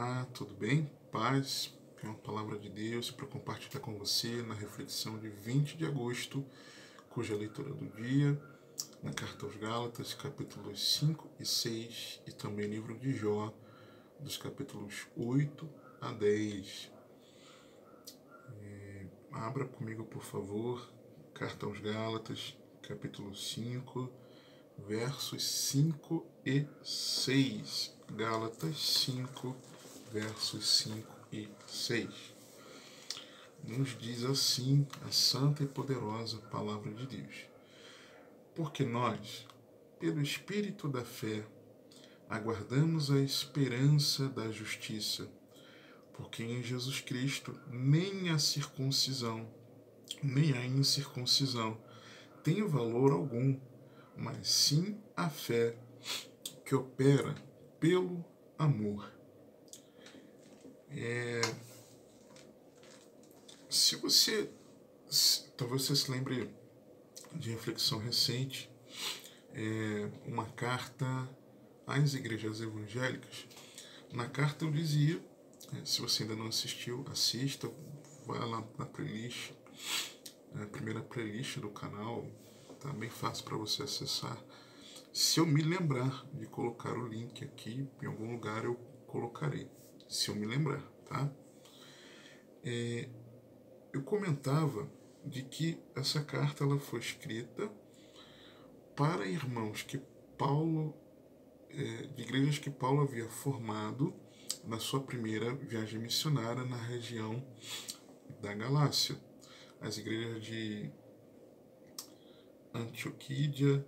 Olá, tudo bem? Paz, é uma palavra de Deus para compartilhar com você na reflexão de 20 de agosto, cuja leitura do dia, na carta aos Gálatas, capítulos 5 e 6, e também livro de Jó, dos capítulos 8 a 10. Abra comigo, por favor, carta aos Gálatas, capítulo 5, versos 5 e 6. Gálatas 5, versos 5 e 6. Nos diz assim a santa e poderosa palavra de Deus. Porque nós, pelo Espírito da fé, aguardamos a esperança da justiça, porque em Jesus Cristo nem a circuncisão, nem a incircuncisão tem valor algum, mas sim a fé que opera pelo amor. Se você, talvez você se lembre de reflexão recente, uma carta às igrejas evangélicas. Na carta eu dizia, se você ainda não assistiu, assista, vai lá na playlist, a primeira playlist do canal, tá bem fácil para você acessar. Se eu me lembrar de colocar o link aqui, em algum lugar eu colocarei, se eu me lembrar, tá? Eu comentava de que essa carta ela foi escrita para irmãos que Paulo, de igrejas que Paulo havia formado na sua primeira viagem missionária na região da Galácia. As igrejas de Antioquídia,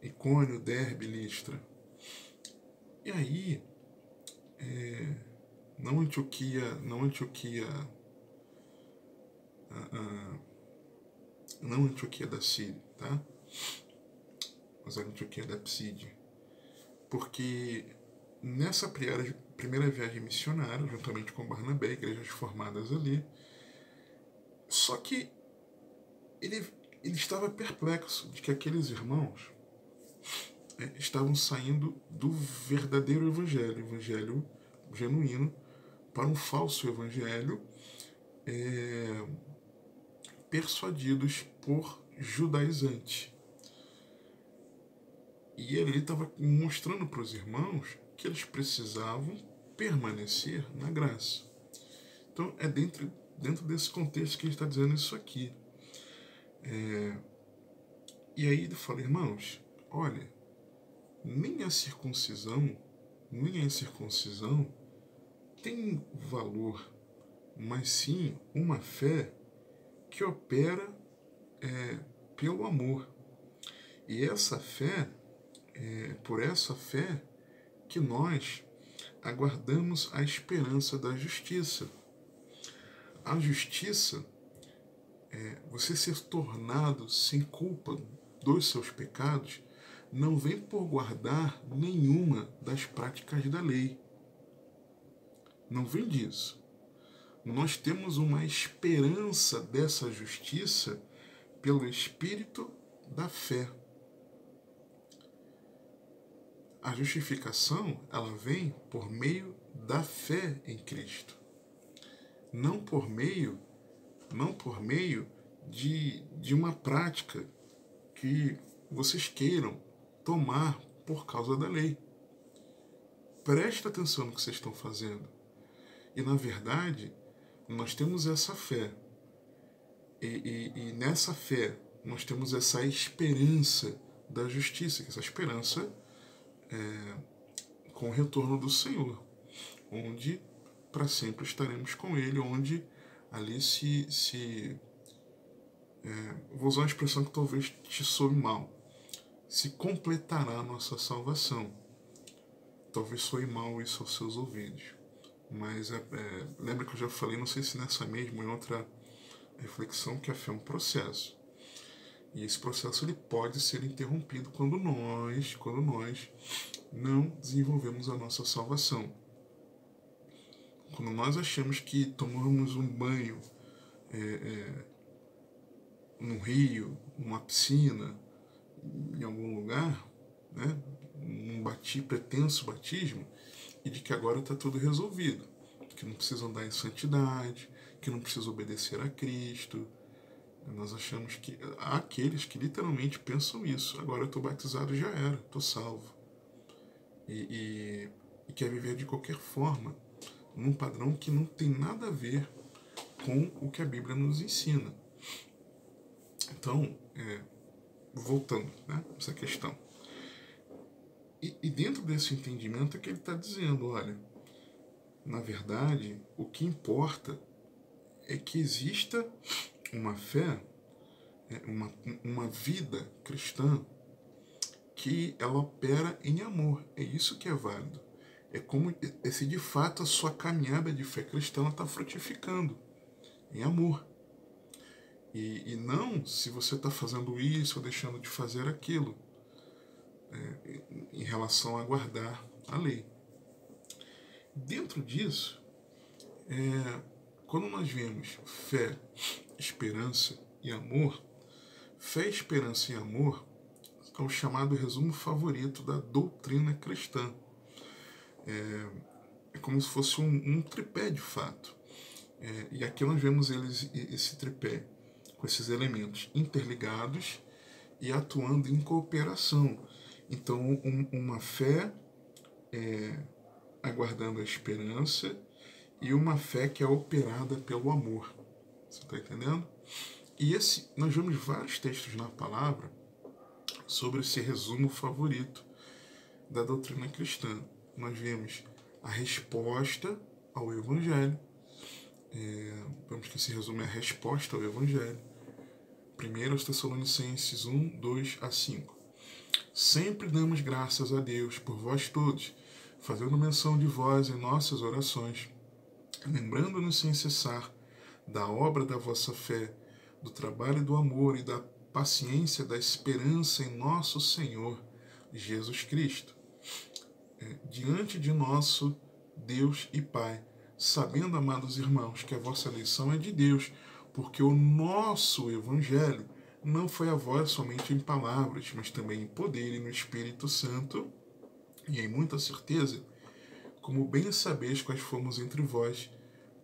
Icônio, Derbe, Listra. E aí, não Antioquia da Síria, tá? Mas a Antioquia da Psídia. Porque nessa primeira viagem missionária, juntamente com Barnabé, igrejas formadas ali, só que ele estava perplexo de que aqueles irmãos estavam saindo do verdadeiro evangelho genuíno, para um falso evangelho, persuadidos por judaizantes. E ele estava mostrando para os irmãos que eles precisavam permanecer na graça. Então é dentro desse contexto que ele está dizendo isso aqui. E aí ele fala, irmãos, olha, nem a circuncisão, nem a incircuncisão tem valor, mas sim uma fé que opera pelo amor. E essa fé, por essa fé que nós aguardamos a esperança da justiça. A justiça, você ser tornado sem culpa dos seus pecados, não vem por guardar nenhuma das práticas da lei. Não vem disso. Nós temos uma esperança dessa justiça pelo Espírito da fé. A justificação, ela vem por meio da fé em Cristo. Não por meio de uma prática que vocês queiram tomar por causa da lei. Preste atenção no que vocês estão fazendo. E na verdade, nós temos essa fé. E nessa fé, nós temos essa esperança da justiça, que essa esperança com o retorno do Senhor, onde para sempre estaremos com Ele, onde ali vou usar uma expressão que talvez te soe mal, se completará a nossa salvação. Talvez soe mal isso aos seus ouvidos, mas lembra que eu já falei, não sei se nessa mesma ou em outra reflexão, que a fé é um processo. E esse processo ele pode ser interrompido quando nós não desenvolvemos a nossa salvação. Quando nós achamos que tomamos um banho num rio, numa piscina, em algum lugar, né, um pretenso batismo, e de que agora está tudo resolvido, que não precisa andar em santidade, que não precisa obedecer a Cristo. Nós achamos que há aqueles que literalmente pensam isso. Agora eu estou batizado, já era, estou salvo. E quer viver de qualquer forma, num padrão que não tem nada a ver com o que a Bíblia nos ensina. Então, voltando, né, essa questão. E dentro desse entendimento é que ele está dizendo, olha, na verdade, o que importa é que exista uma fé, uma vida cristã que ela opera em amor. É isso que é válido. É como se de fato a sua caminhada de fé cristã está frutificando em amor. E não se você está fazendo isso ou deixando de fazer aquilo, em relação a guardar a lei. Dentro disso, quando nós vemos fé, esperança e amor, fé, esperança e amor é o chamado resumo favorito da doutrina cristã. É como se fosse um tripé de fato. E aqui nós vemos esse tripé com esses elementos interligados e atuando em cooperação. Então, uma fé aguardando a esperança e uma fé que é operada pelo amor. Você está entendendo? E nós vemos vários textos na palavra sobre esse resumo favorito da doutrina cristã. Nós vemos a resposta ao Evangelho. Vemos que esse resumo é a resposta ao Evangelho. 1 Tessalonicenses 1, 2 a 5. Sempre damos graças a Deus por vós todos, fazendo menção de vós em nossas orações, lembrando-nos sem cessar da obra da vossa fé, do trabalho do amor e da paciência da esperança em nosso Senhor Jesus Cristo. Diante de nosso Deus e Pai, sabendo, amados irmãos, que a vossa eleição é de Deus, porque o nosso Evangelho não foi a vós somente em palavras, mas também em poder e no Espírito Santo, e em muita certeza, como bem sabeis quais fomos entre vós,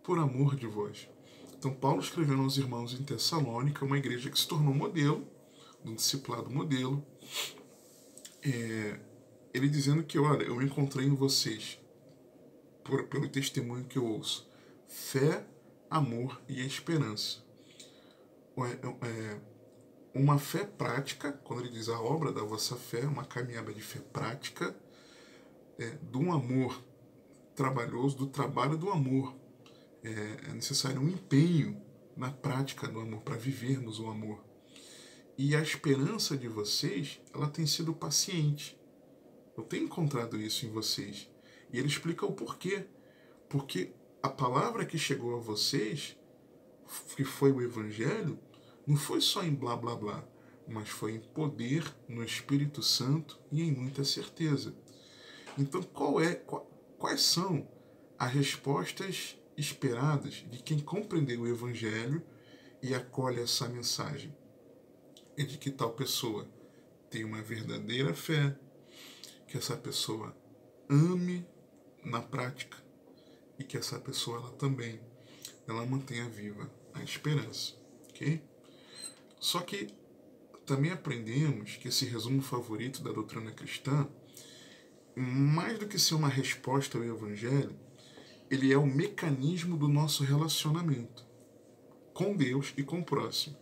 por amor de vós. Então, Paulo escrevendo aos irmãos em Tessalônica, uma igreja que se tornou modelo, um discipulado modelo, ele dizendo que, olha, eu encontrei em vocês, pelo testemunho que eu ouço, fé, amor e esperança. Uma fé prática, quando ele diz a obra da vossa fé, uma caminhada de fé prática, de um amor trabalhoso, do trabalho do amor. É necessário um empenho na prática do amor, para vivermos o amor. E a esperança de vocês, ela tem sido paciente. Eu tenho encontrado isso em vocês. E ele explica o porquê. Porque a palavra que chegou a vocês, que foi o Evangelho, não foi só em blá blá blá, mas foi em poder, no Espírito Santo e em muita certeza. Então, quais são as respostas esperadas de quem compreendeu o Evangelho e acolhe essa mensagem? É de que tal pessoa tem uma verdadeira fé, que essa pessoa ame na prática e que essa pessoa ela mantenha viva a esperança, ok? Só que também aprendemos que esse resumo favorito da doutrina cristã, mais do que ser uma resposta ao Evangelho, ele é o mecanismo do nosso relacionamento com Deus e com o próximo.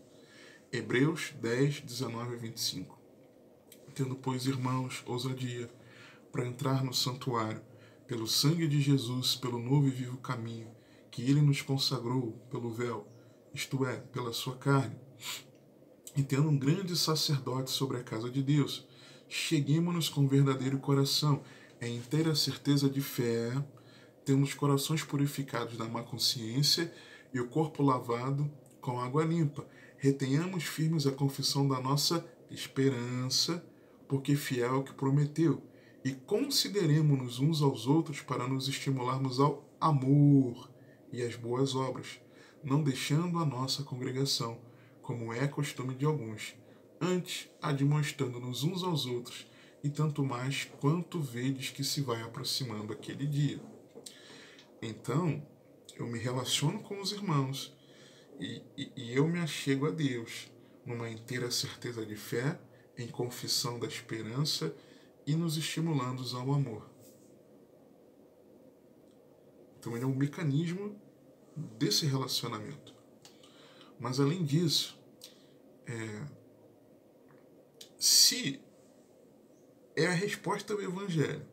Hebreus 10, 19 a 25. Tendo, pois, irmãos, ousadia para entrar no santuário, pelo sangue de Jesus, pelo novo e vivo caminho, que ele nos consagrou pelo véu, isto é, pela sua carne, e tendo um grande sacerdote sobre a casa de Deus, cheguemo-nos com verdadeiro coração, em inteira certeza de fé, temos corações purificados da má consciência e o corpo lavado com água limpa. Retenhamos firmes a confissão da nossa esperança, porque fiel é o que prometeu. E consideremo-nos uns aos outros para nos estimularmos ao amor e às boas obras, não deixando a nossa congregação, como é costume de alguns, antes admoestando-nos uns aos outros, e tanto mais quanto vedes que se vai aproximando aquele dia. Então, eu me relaciono com os irmãos e eu me achego a Deus, numa inteira certeza de fé, em confissão da esperança e nos estimulando ao amor. Então ele é um mecanismo desse relacionamento. Mas além disso, se é a resposta ao Evangelho,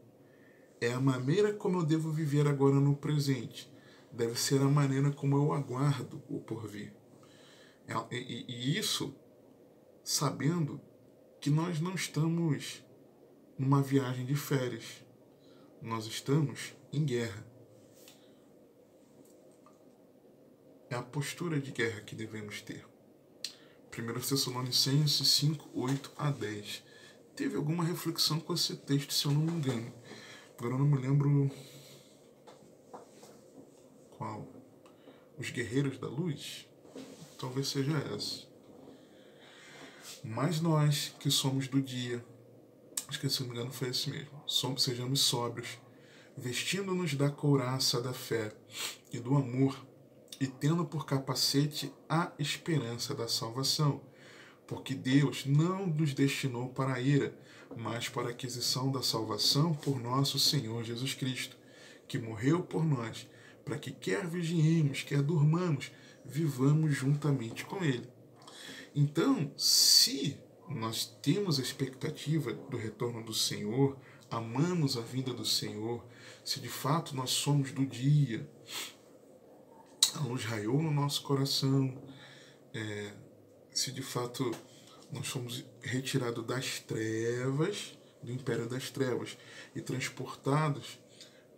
é a maneira como eu devo viver agora no presente, deve ser a maneira como eu aguardo o porvir. E isso sabendo que nós não estamos numa viagem de férias, nós estamos em guerra. É a postura de guerra que devemos ter. 1 Tessalonicenses 5, 8 a 10. Teve alguma reflexão com esse texto, se eu não me engano. Agora eu não me lembro qual. Os Guerreiros da Luz? Talvez seja essa. Mas nós, que somos do dia, acho que se não me engano foi esse mesmo, sejamos sóbrios, vestindo-nos da couraça da fé e do amor, e tendo por capacete a esperança da salvação. Porque Deus não nos destinou para a ira, mas para a aquisição da salvação por nosso Senhor Jesus Cristo, que morreu por nós, para que quer vigiemos, quer durmamos, vivamos juntamente com Ele. Então, se nós temos a expectativa do retorno do Senhor, amamos a vinda do Senhor, se de fato nós somos do dia, a luz raiou no nosso coração, se de fato nós fomos retirados das trevas, do império das trevas, e transportados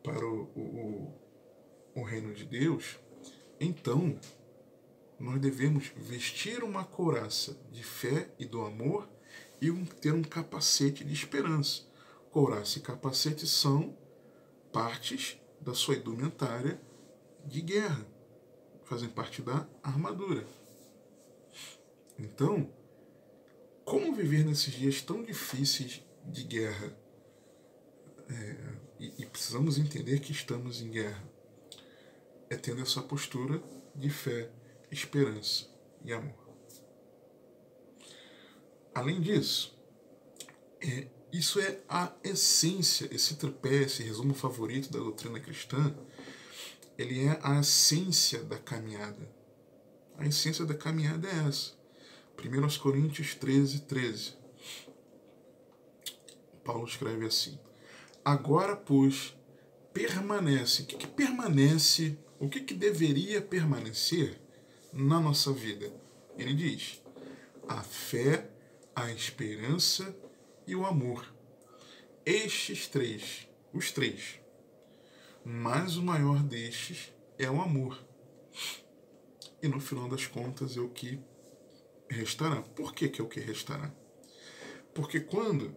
para o reino de Deus, então nós devemos vestir uma couraça de fé e do amor e ter um capacete de esperança. Couraça e capacete são partes da sua indumentária de guerra, fazem parte da armadura. Então, como viver nesses dias tão difíceis de guerra? E precisamos entender que estamos em guerra. É tendo essa postura de fé, esperança e amor. Além disso, isso é a essência, esse tripé, esse resumo favorito da doutrina cristã, ele é a essência da caminhada. A essência da caminhada é essa. 1 Coríntios 13, 13. Paulo escreve assim: agora, pois, permanece. O que permanece? O que deveria permanecer na nossa vida? Ele diz: a fé, a esperança e o amor. Estes três, os três. Mas o maior destes é o amor. E no final das contas é o que restará. Por que é o que restará? Porque quando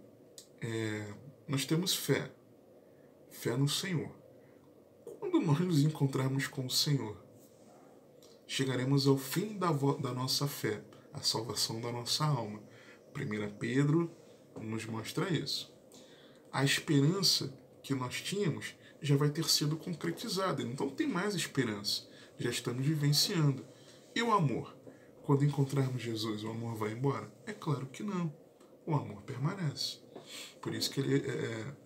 nós temos fé no Senhor, quando nós nos encontrarmos com o Senhor, chegaremos ao fim da nossa fé, a salvação da nossa alma. 1 Pedro nos mostra isso. A esperança que nós tínhamos já vai ter sido concretizada, então não tem mais esperança, já estamos vivenciando. E o amor? Quando encontrarmos Jesus, o amor vai embora? É claro que não, o amor permanece. Por isso que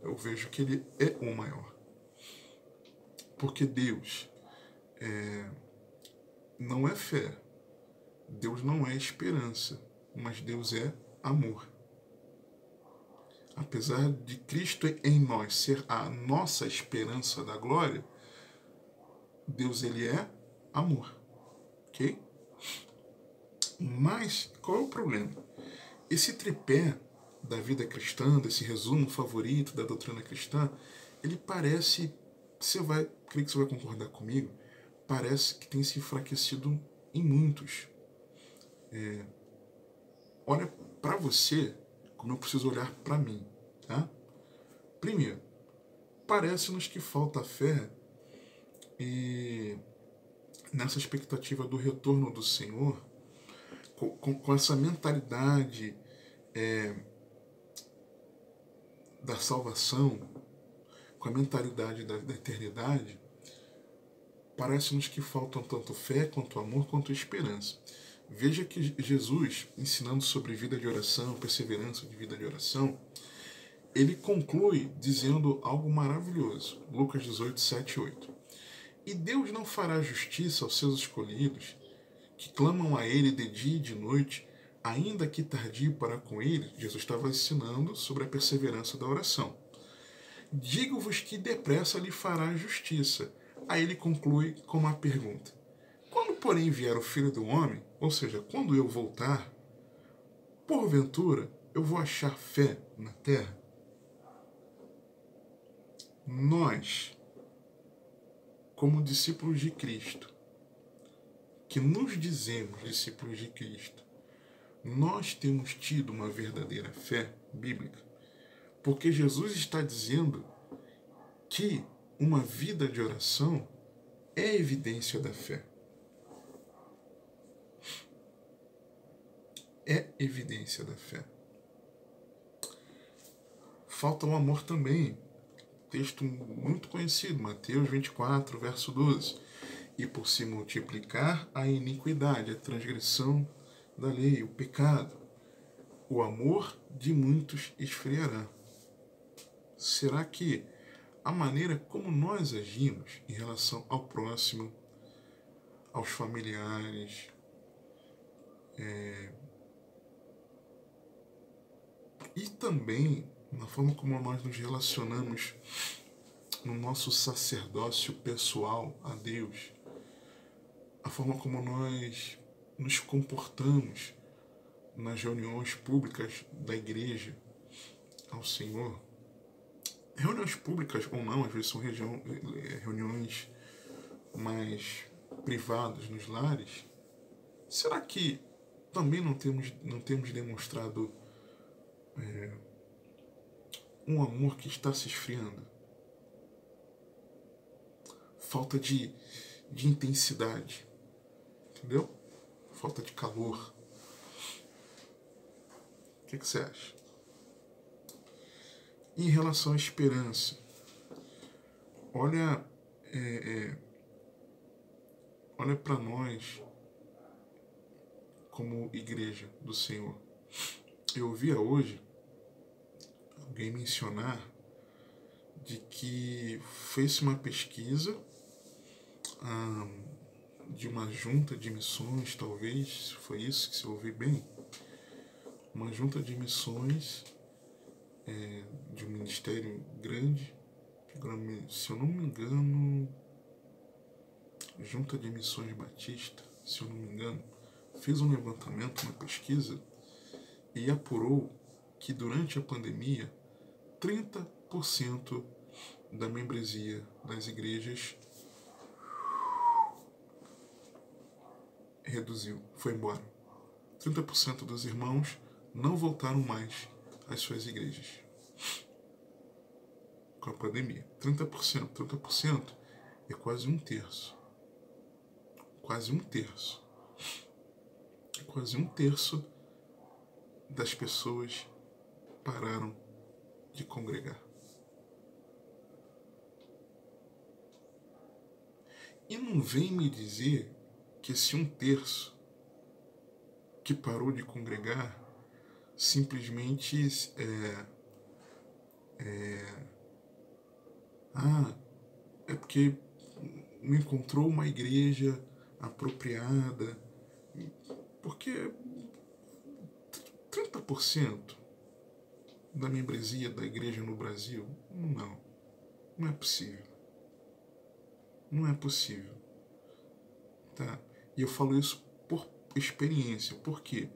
eu vejo que ele é o maior. Porque Deus não é fé, Deus não é esperança, mas Deus é amor. Apesar de Cristo em nós ser a nossa esperança da glória, Deus ele é amor, ok? Mas qual é o problema? Esse tripé da vida cristã, desse resumo favorito da doutrina cristã, ele parece, creio que você vai concordar comigo, parece que tem se enfraquecido em muitos. Olha para você como eu preciso olhar para mim. Tá? Primeiro, parece-nos que falta fé nessa expectativa do retorno do Senhor, com essa mentalidade da salvação, com a mentalidade da eternidade, parece-nos que faltam tanto fé, quanto amor, quanto esperança. Veja que Jesus, ensinando sobre vida de oração, perseverança de vida de oração, ele conclui dizendo algo maravilhoso. Lucas 18, 7 e 8. E Deus não fará justiça aos seus escolhidos, que clamam a Ele de dia e de noite, ainda que tardio para com Ele. Jesus estava ensinando sobre a perseverança da oração. Digo-vos que depressa lhe fará justiça. Aí ele conclui com uma pergunta. Quando, porém, vier o Filho do Homem, ou seja, quando eu voltar, porventura eu vou achar fé na terra? Nós, como discípulos de Cristo, que nos dizemos discípulos de Cristo, nós temos tido uma verdadeira fé bíblica, porque Jesus está dizendo que uma vida de oração é evidência da fé. É evidência da fé. Falta o amor também. Texto muito conhecido, Mateus 24, verso 12. E por se multiplicar a iniquidade, a transgressão da lei, o pecado, o amor de muitos esfriará. Será que a maneira como nós agimos em relação ao próximo, aos familiares, e também na forma como nós nos relacionamos no nosso sacerdócio pessoal a Deus, a forma como nós nos comportamos nas reuniões públicas da igreja ao Senhor, reuniões públicas ou não, às vezes são reuniões mais privadas nos lares, será que também não temos demonstrado um amor que está se esfriando? Falta de intensidade, entendeu? Falta de calor. O que você acha? Em relação à esperança, olha para nós como igreja do Senhor. Eu ouvia hoje alguém mencionar de que fez uma pesquisa de uma junta de missões, talvez, foi isso que se ouvi bem, uma junta de missões de um ministério grande, se eu não me engano, Junta de Missões Batista, se eu não me engano, fez um levantamento, uma pesquisa, e apurou que durante a pandemia, 30% da membresia das igrejas reduziu, foi embora. 30% dos irmãos não voltaram mais às suas igrejas com a pandemia. 30% é quase um terço. Quase um terço das pessoas pararam de congregar. E não vem me dizer que esse um terço que parou de congregar simplesmente é porque não encontrou uma igreja apropriada, porque 30% da membresia da igreja no Brasil, não é possível. Não é possível. Tá? E eu falo isso por experiência. Por quê?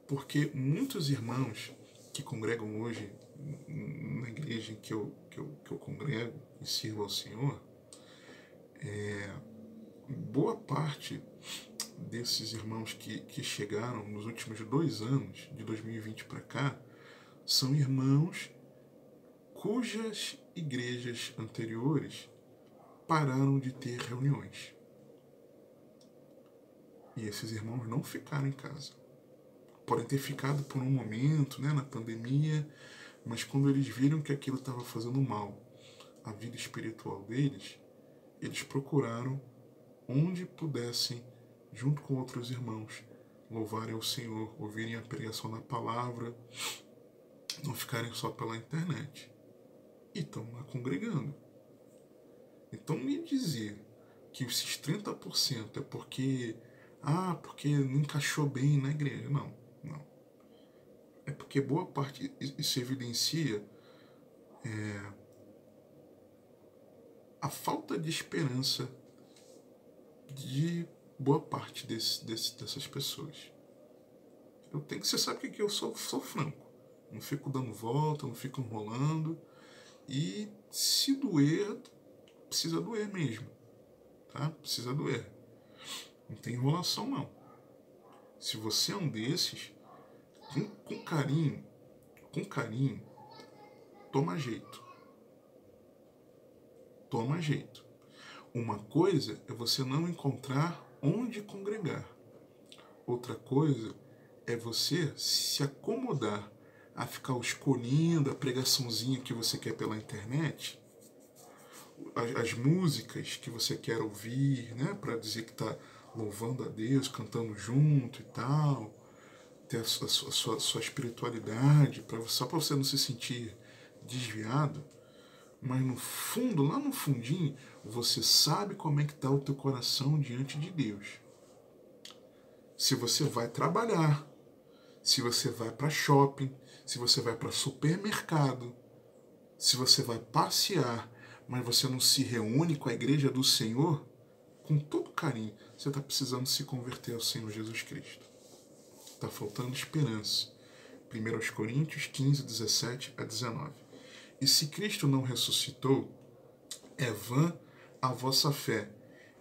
Porque muitos irmãos que congregam hoje na igreja em que eu congrego e sirvo ao Senhor, boa parte desses irmãos que chegaram nos últimos 2 anos, de 2020 para cá, são irmãos cujas igrejas anteriores pararam de ter reuniões. E esses irmãos não ficaram em casa. podem ter ficado por um momento, né, na pandemia, mas quando eles viram que aquilo estava fazendo mal à vida espiritual deles, eles procuraram onde pudessem, junto com outros irmãos, louvarem ao Senhor, ouvirem a pregação da palavra, não ficarem só pela internet. E estão lá congregando. Então me dizer que esses 30% é porque não encaixou bem na igreja. Não. É porque boa parte, isso evidencia a falta de esperança de boa parte dessas pessoas. Você sabe que eu sou franco. Não fico dando volta, não fico enrolando. E se doer, precisa doer mesmo. Tá? Precisa doer. Não tem enrolação, não. Se você é um desses, com carinho, toma jeito. Toma jeito. Uma coisa é você não encontrar onde congregar. Outra coisa é você se acomodar a ficar escolhendo a pregaçãozinha que você quer pela internet, as músicas que você quer ouvir, né, para dizer que está louvando a Deus, cantando junto e tal, ter a sua espiritualidade, só para você não se sentir desviado. Mas no fundo, lá no fundinho, você sabe como é que está o teu coração diante de Deus. Se você vai trabalhar, se você vai para shopping, se você vai para supermercado, se você vai passear, mas você não se reúne com a igreja do Senhor, com todo carinho, você está precisando se converter ao Senhor Jesus Cristo. Está faltando esperança. 1 Coríntios 15, 17 a 19. E se Cristo não ressuscitou, é vã a vossa fé,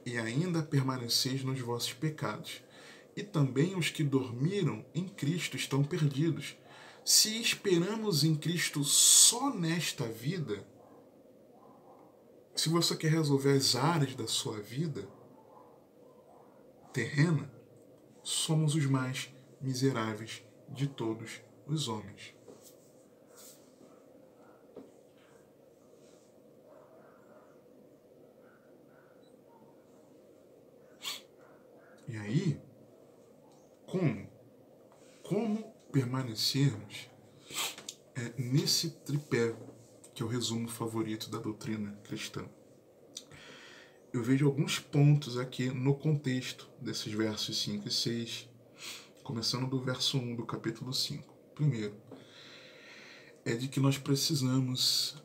e ainda permaneceis nos vossos pecados. E também os que dormiram em Cristo estão perdidos. Se esperamos em Cristo só nesta vida, se você quer resolver as áreas da sua vida terrena, somos os mais miseráveis de todos os homens. E aí, como permanecermos nesse tripé, que é o resumo favorito da doutrina cristã? Eu vejo alguns pontos aqui no contexto desses versos 5 e 6, começando do verso 1 do capítulo 5. Primeiro, é de que nós precisamos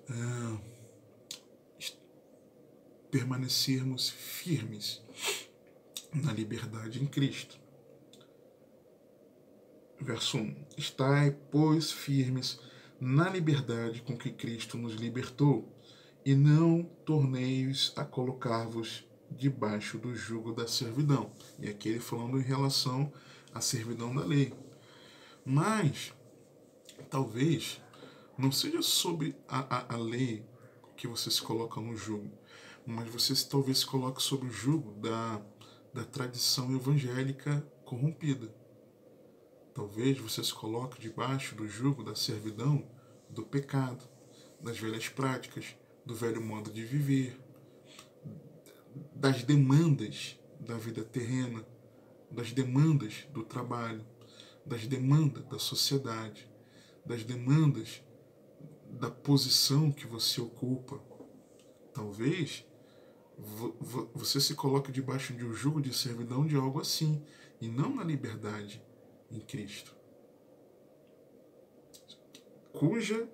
permanecermos firmes na liberdade em Cristo. Verso 1. Estai, pois, firmes na liberdade com que Cristo nos libertou, e não torneis a colocar-vos debaixo do jugo da servidão. E aqui ele falando em relação à servidão da lei. Mas, talvez, não seja sobre a lei que você se coloca no jugo, mas você talvez se coloque sob o jugo da tradição evangélica corrompida. Talvez você se coloque debaixo do jugo da servidão do pecado, das velhas práticas, do velho modo de viver, das demandas da vida terrena, das demandas do trabalho, das demandas da sociedade, das demandas da posição que você ocupa. Talvez você se coloque debaixo de um jugo de servidão de algo assim, e não na liberdade em Cristo, cuja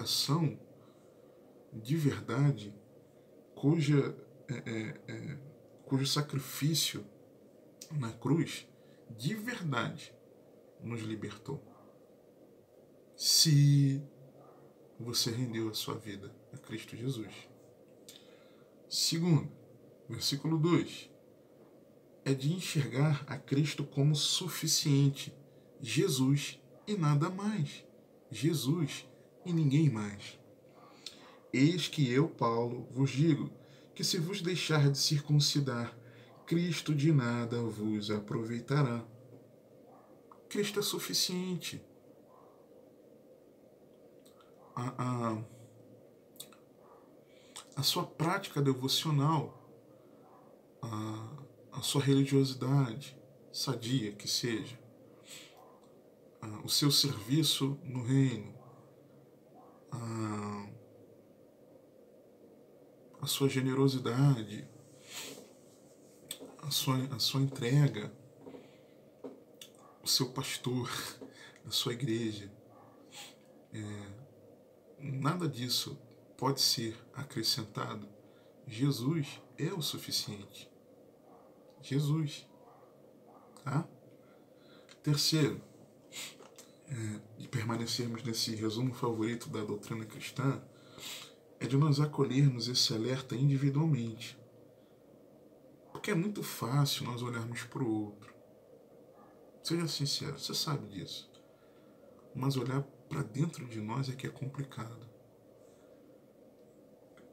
ação de verdade, cujo sacrifício na cruz de verdade nos libertou. Se você rendeu a sua vida a Cristo Jesus. Segundo, versículo 2, é de enxergar a Cristo como suficiente, Jesus e nada mais, Jesus e ninguém mais. Eis que eu, Paulo, vos digo que se vos deixar de circuncidar, Cristo de nada vos aproveitará. Cristo é suficiente. A sua prática devocional, a sua religiosidade, sadia que seja, o seu serviço no reino, a sua generosidade, a sua entrega, o seu pastor, a sua igreja, nada disso pode ser acrescentado. Jesus é o suficiente. Jesus. Tá? Terceiro, de permanecermos nesse resumo favorito da doutrina cristã, é de nós acolhermos esse alerta individualmente. Porque é muito fácil nós olharmos para o outro. Seja sincero, você sabe disso. Mas olhar para dentro de nós é que é complicado.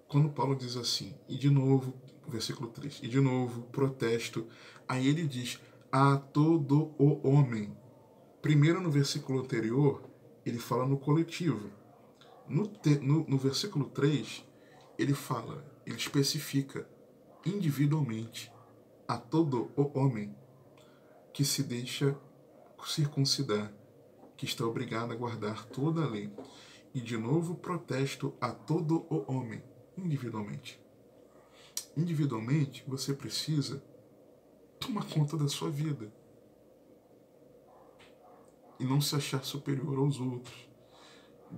Quando Paulo diz assim, e de novo, versículo 3, e de novo, protesto, aí ele diz, a todo o homem. Primeiro, no versículo anterior, ele fala no coletivo. No versículo 3, ele especifica individualmente a todo o homem que se deixa circuncidar, que está obrigado a guardar toda a lei. E de novo, protesto a todo o homem, individualmente. Individualmente, você precisa tomar conta da sua vida e não se achar superior aos outros,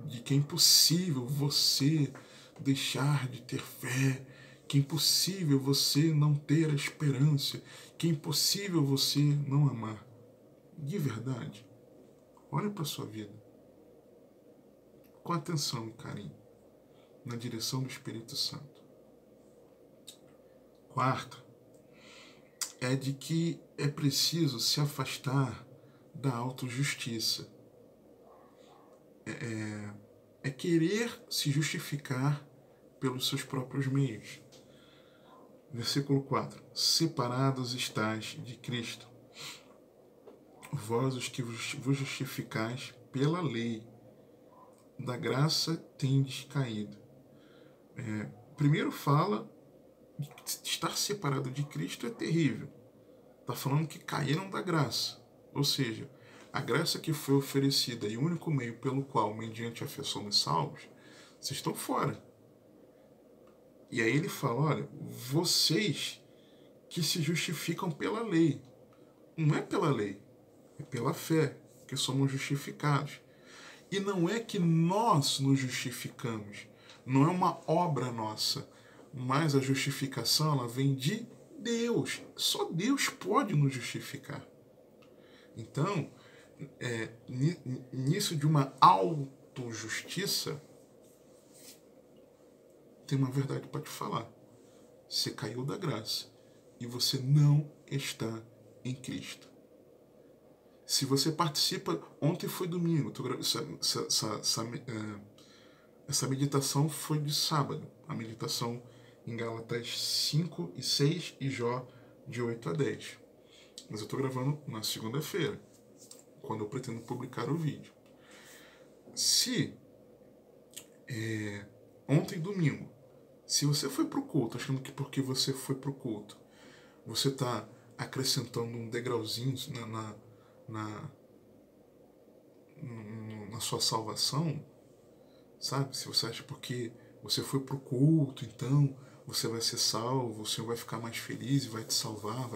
de que é impossível você deixar de ter fé, que é impossível você não ter a esperança, que é impossível você não amar. De verdade, olha para a sua vida com atenção e carinho, na direção do Espírito Santo. Quarto, é de que é preciso se afastar da autojustiça. É querer se justificar pelos seus próprios meios. Versículo 4. Separados estáis de Cristo, vós os que vos justificais pela lei, da graça tendes caído. Primeiro fala que estar separado de Cristo é terrível. Está falando que caíram da graça. Ou seja, a graça que foi oferecida e o único meio pelo qual, mediante a fé, somos salvos, vocês estão fora. E aí ele fala, olha, vocês que se justificam pela lei. Não é pela lei, é pela fé que somos justificados. E não é que nós nos justificamos, não é uma obra nossa, mas a justificação ela vem de Deus. Só Deus pode nos justificar. Então, nisso de uma autojustiça, tem uma verdade para te falar. Você caiu da graça e você não está em Cristo. Se você participa, ontem foi domingo, essa meditação foi de sábado, a meditação em Gálatas 5 e 6 e Jó de 8 a 10. Mas eu estou gravando na segunda-feira, quando eu pretendo publicar o vídeo. Se ontem, domingo, se você foi para o culto, achando que porque você foi para o culto, você está acrescentando um degrauzinho na sua salvação, sabe? Se você acha porque você foi para o culto, então você vai ser salvo, o Senhor vai ficar mais feliz e vai te salvar,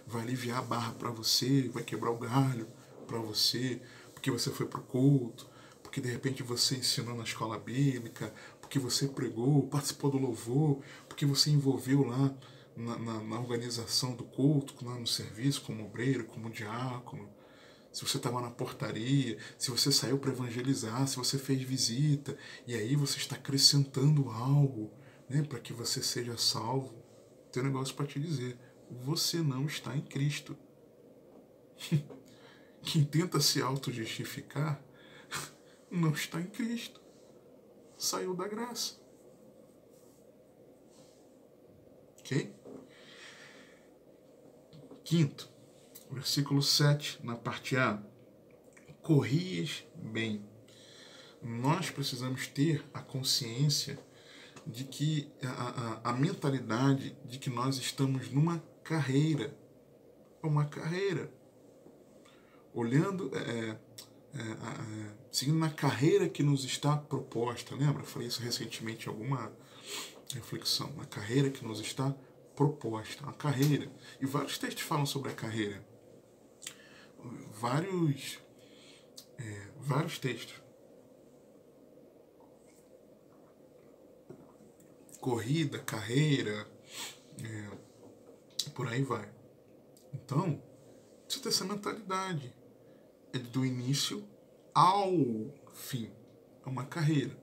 vai aliviar a barra para você, vai quebrar o galho para você, porque você foi para o culto, porque de repente você ensinou na escola bíblica, porque você pregou, participou do louvor, porque você envolveu lá na organização do culto, lá no serviço, como obreiro, como diácono, se você estava na portaria, se você saiu para evangelizar, se você fez visita, e aí você está acrescentando algo, né, para que você seja salvo. Tem um negócio para te dizer, você não está em Cristo. Quem tenta se auto-justificar não está em Cristo. Saiu da graça. Ok? Quinto, versículo 7, na parte A. Corrias bem. Nós precisamos ter a consciência de que a mentalidade de que nós estamos numa carreira. Uma carreira. Olhando, seguindo na carreira que nos está proposta. Lembra? Eu falei isso recentemente em alguma reflexão. Na carreira que nos está proposta. A carreira. E vários textos falam sobre a carreira. Vários textos. Corrida, carreira, por aí vai. Então, precisa ter essa mentalidade. É do início ao fim. É uma carreira.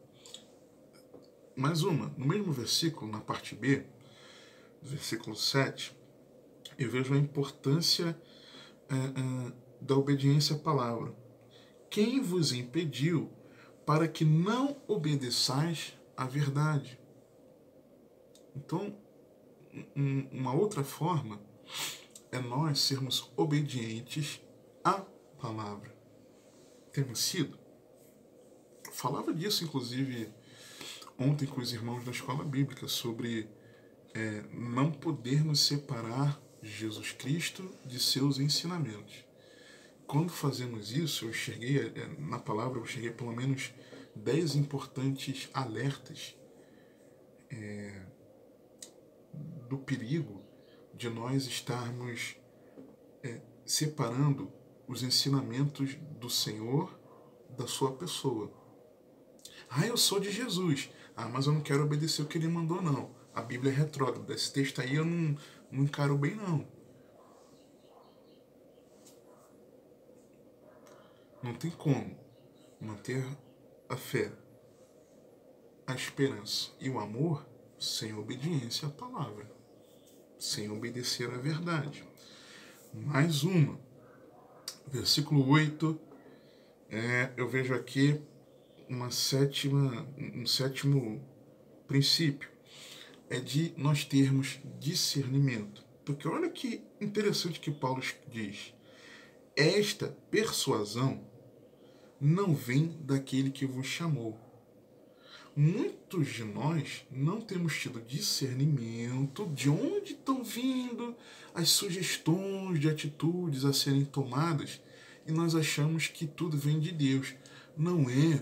Mais uma, no mesmo versículo, na parte B, versículo 7, eu vejo a importância da obediência à palavra. Quem vos impediu para que não obedeçais à verdade? Então, uma outra forma é nós sermos obedientes à palavra. Temos sido? Falava disso, inclusive, ontem com os irmãos da escola bíblica, sobre não podermos separar Jesus Cristo de seus ensinamentos. Quando fazemos isso, eu enxerguei, na palavra, eu enxerguei pelo menos 10 importantes alertas do perigo de nós estarmos separando os ensinamentos do Senhor da sua pessoa. Eu sou de Jesus. Mas eu não quero obedecer o que ele mandou, não. A Bíblia é retrógrada. Esse texto aí eu não encaro bem, não. Não tem como manter a fé, a esperança e o amor sem obediência à palavra, sem obedecer à verdade. Mais uma. Versículo 8, eu vejo aqui um sétimo princípio. É de nós termos discernimento. Porque olha que interessante que Paulo diz. Esta persuasão não vem daquele que vos chamou. Muitos de nós não temos tido discernimento de onde estão vindo as sugestões de atitudes a serem tomadas e nós achamos que tudo vem de Deus. Não é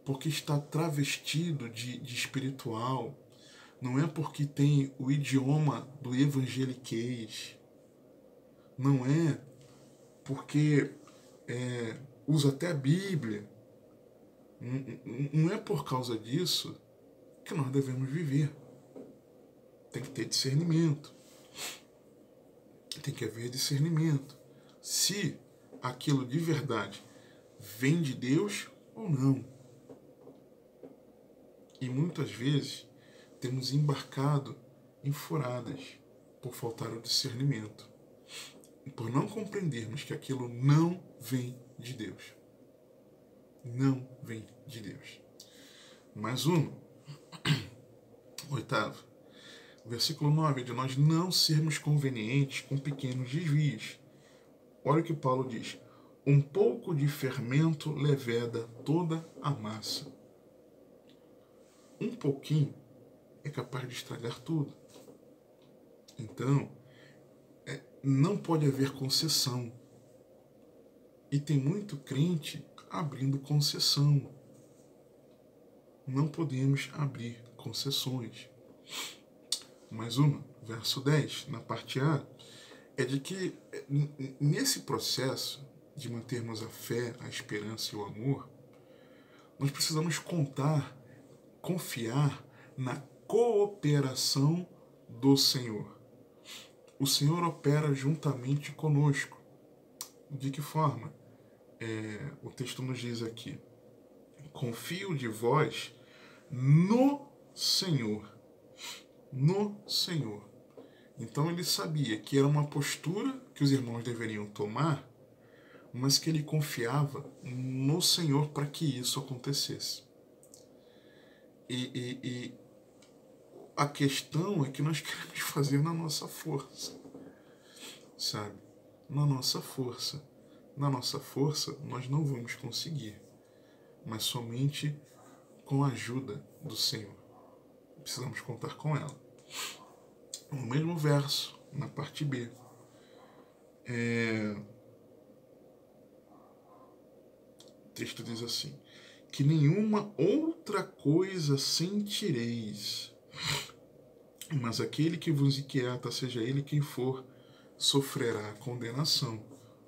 porque está travestido de espiritual, não é porque tem o idioma do evangeliquez, não é porque usa até a Bíblia. Não é por causa disso que nós devemos viver. Tem que ter discernimento. Tem que haver discernimento. Se aquilo de verdade vem de Deus ou não. E muitas vezes temos embarcado em furadas por faltar o discernimento. E por não compreendermos que aquilo não vem de Deus. Não vem de Deus. Mais uma. Oitavo. Versículo 9. De nós não sermos convenientes com pequenos desvios. Olha o que Paulo diz. Um pouco de fermento leveda toda a massa. Um pouquinho é capaz de estragar tudo. Então, não pode haver concessão. E tem muito crente abrindo concessão. Não podemos abrir concessões. Mais uma, verso 10, na parte A, é de que nesse processo de mantermos a fé, a esperança e o amor, nós precisamos confiar na cooperação do Senhor. O Senhor opera juntamente conosco. De que forma? O texto nos diz aqui: confio de vós no Senhor. No Senhor. Então ele sabia que era uma postura que os irmãos deveriam tomar, mas que ele confiava no Senhor para que isso acontecesse. E a questão é que nós queremos fazer na nossa força. sabe? Na nossa força. Na nossa força nós não vamos conseguir, mas somente com a ajuda do Senhor. Precisamos contar com ela. No mesmo verso, na parte B, o texto diz assim: que nenhuma outra coisa sentireis, mas aquele que vos inquieta, seja ele quem for, sofrerá condenação.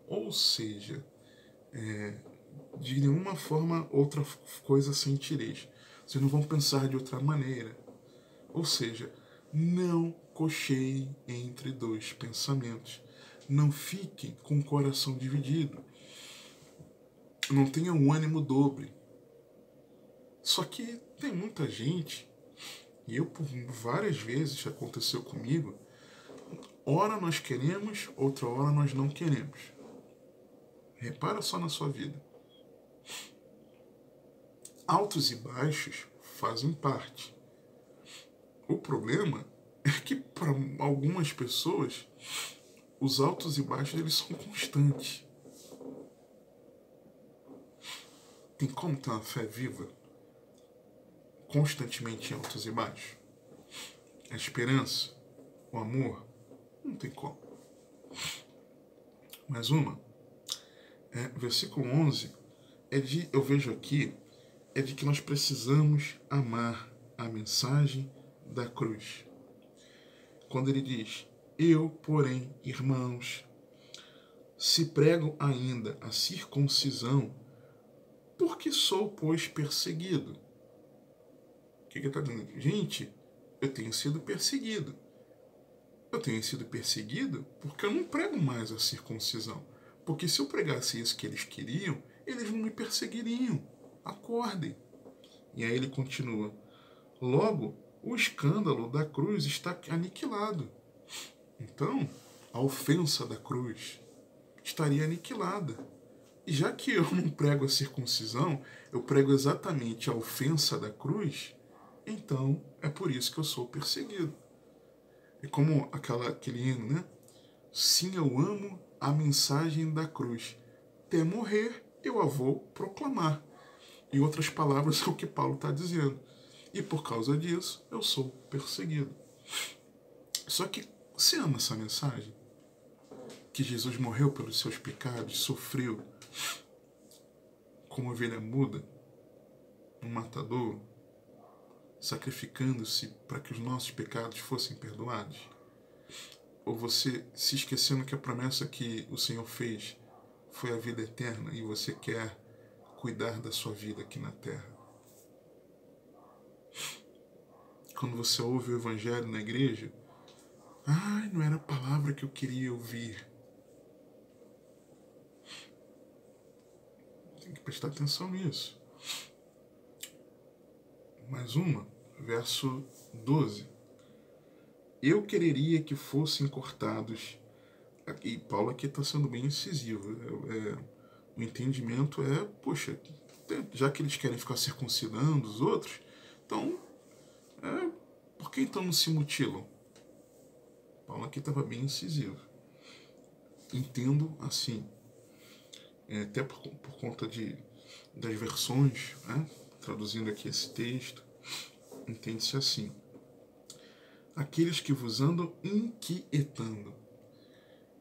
Ou seja, de nenhuma forma outra coisa sentireis. Vocês não vão pensar de outra maneira. Ou seja, não cocheiem entre dois pensamentos. Não fiquem com o coração dividido. Não tenham um ânimo dobre. Só que tem muita gente, e eu por várias vezes aconteceu comigo, ora nós queremos, outra hora nós não queremos. Repara só na sua vida. Altos e baixos fazem parte. O problema é que para algumas pessoas os altos e baixos eles são constantes. Tem como ter uma fé viva constantemente em altos e baixos? A esperança, o amor, não tem como. Mais uma, versículo 11, eu vejo aqui, é de que nós precisamos amar a mensagem da cruz. Quando ele diz: eu, porém, irmãos, se prego ainda a circuncisão, porque sou, pois, perseguido. O que ele está dizendo? Gente, eu tenho sido perseguido. Eu tenho sido perseguido porque eu não prego mais a circuncisão. Porque se eu pregasse isso que eles queriam, eles não me perseguiriam. Acordem. E aí ele continua: logo, o escândalo da cruz está aniquilado. Então, a ofensa da cruz estaria aniquilada. E já que eu não prego a circuncisão, eu prego exatamente a ofensa da cruz, então é por isso que eu sou perseguido. É como aquele hino, né? Sim, eu amo a mensagem da cruz. Até morrer, eu a vou proclamar. Em outras palavras, é o que Paulo está dizendo. E por causa disso, eu sou perseguido. Só que você ama essa mensagem? Que Jesus morreu pelos seus pecados, sofreu como ovelha muda, um matador, sacrificando-se para que os nossos pecados fossem perdoados? Ou você se esquecendo que a promessa que o Senhor fez foi a vida eterna e você quer cuidar da sua vida aqui na terra? Quando você ouve o evangelho na igreja, não era a palavra que eu queria ouvir. Tem que prestar atenção nisso. Mais uma, verso 12. Eu quereria que fossem cortados. E Paulo aqui está sendo bem incisivo. O entendimento poxa, já que eles querem ficar circuncidando os outros, então, por que então não se mutilam? Paulo aqui estava bem incisivo. Entendo assim, até por conta das versões, traduzindo aqui esse texto, entende-se assim: aqueles que vos andam inquietando.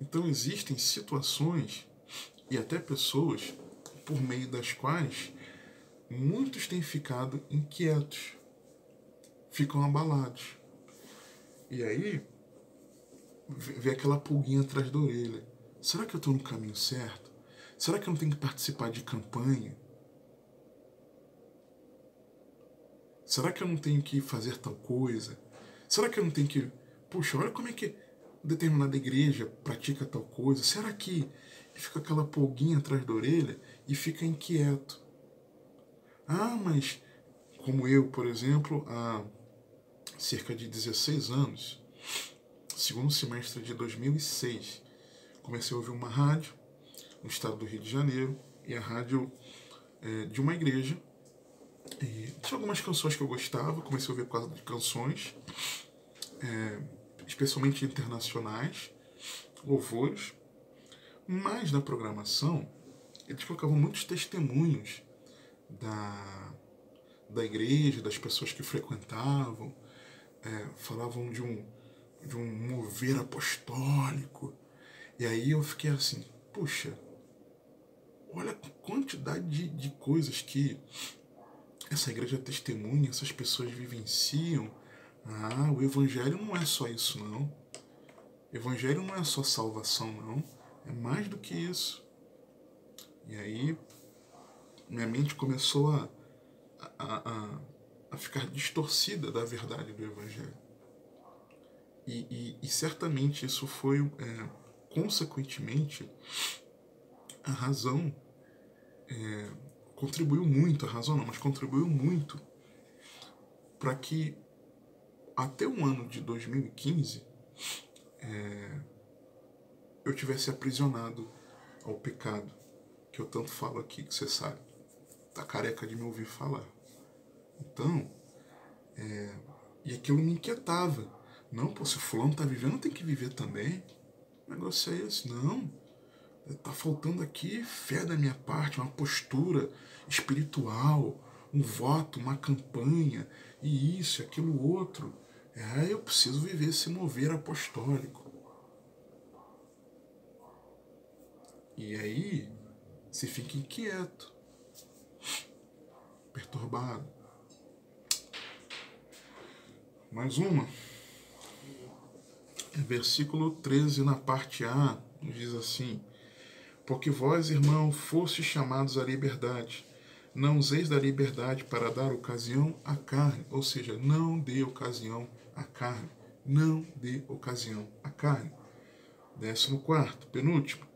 Então existem situações e até pessoas por meio das quais muitos têm ficado inquietos, ficam abalados. E aí vê aquela pulguinha atrás da orelha. Será que eu estou no caminho certo? Será que eu não tenho que participar de campanha? Será que eu não tenho que fazer tal coisa? Será que eu não tenho que... Puxa, olha como é que determinada igreja pratica tal coisa. Será que... Fica aquela pulguinha atrás da orelha e fica inquieto. Mas como eu, por exemplo, há cerca de 16 anos, segundo semestre de 2006, comecei a ouvir uma rádio no estado do Rio de Janeiro, e a rádio de uma igreja. E tinha algumas canções que eu gostava, comecei a ouvir por causa de canções, especialmente internacionais, louvores, mas na programação eles colocavam muitos testemunhos da igreja, das pessoas que frequentavam, falavam de um mover apostólico. E aí eu fiquei assim, puxa, olha a quantidade de coisas que essa igreja testemunha, essas pessoas vivenciam. Ah, o evangelho não é só isso, não. O evangelho não é só salvação, não. É mais do que isso. E aí minha mente começou a ficar distorcida da verdade do evangelho. E certamente isso foi, consequentemente, a razão contribuiu muito, a razão não, mas contribuiu muito para que até o ano de 2015 eu tivesse aprisionado ao pecado, que eu tanto falo aqui, que você sabe, tá careca de me ouvir falar. Então, e aquilo me inquietava. Não, pô, se o fulano tá vivendo, tem que viver também. O negócio é esse, não. Tá faltando aqui fé da minha parte, uma postura espiritual, um voto, uma campanha, e isso, aquilo outro. Eu preciso viver esse mover apostólico. E aí, você fica inquieto, perturbado. Mais uma. Versículo 13, na parte A, diz assim: porque vós, irmão, fostes chamados à liberdade. Não useis da liberdade para dar ocasião à carne. Ou seja, não dê ocasião à carne. Não dê ocasião à carne. 14º, penúltimo,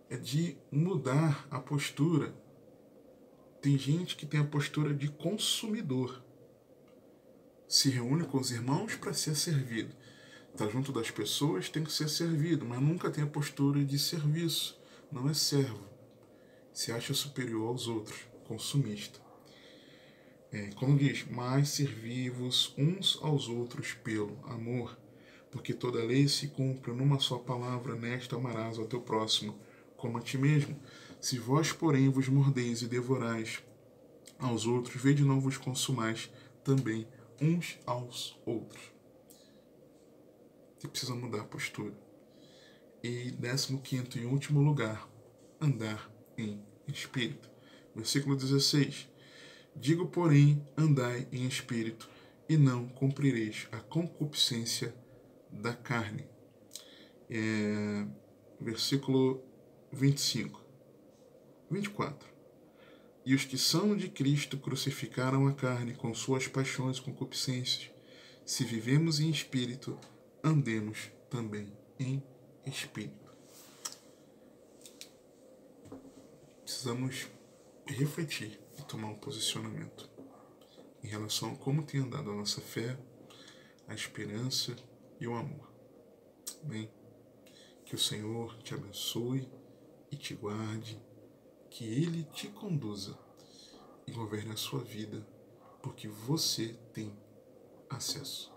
é de mudar a postura. Tem gente que tem a postura de consumidor. Se reúne com os irmãos para ser servido. Está junto das pessoas, tem que ser servido, mas nunca tem a postura de serviço. Não é servo. Se acha superior aos outros, consumista. Como diz, mas servi-vos uns aos outros pelo amor, porque toda lei se cumpre numa só palavra: nesta amarás ao teu próximo como a ti mesmo. Se vós, porém, vos mordeis e devorais aos outros, vede não vos consumais também uns aos outros. Você precisa mudar a postura. E 15º e último lugar, andar em espírito. Versículo 16. Digo, porém, andai em espírito, e não cumprireis a concupiscência da carne. Versículo 25. 24. E os que são de Cristo crucificaram a carne com suas paixões e concupiscências. Se vivemos em espírito, andemos também em espírito. Precisamos refletir e tomar um posicionamento em relação a como tem andado a nossa fé, a esperança e o amor. Bem, que o Senhor te abençoe e te guarde, que Ele te conduza e governe a sua vida, porque você tem acesso.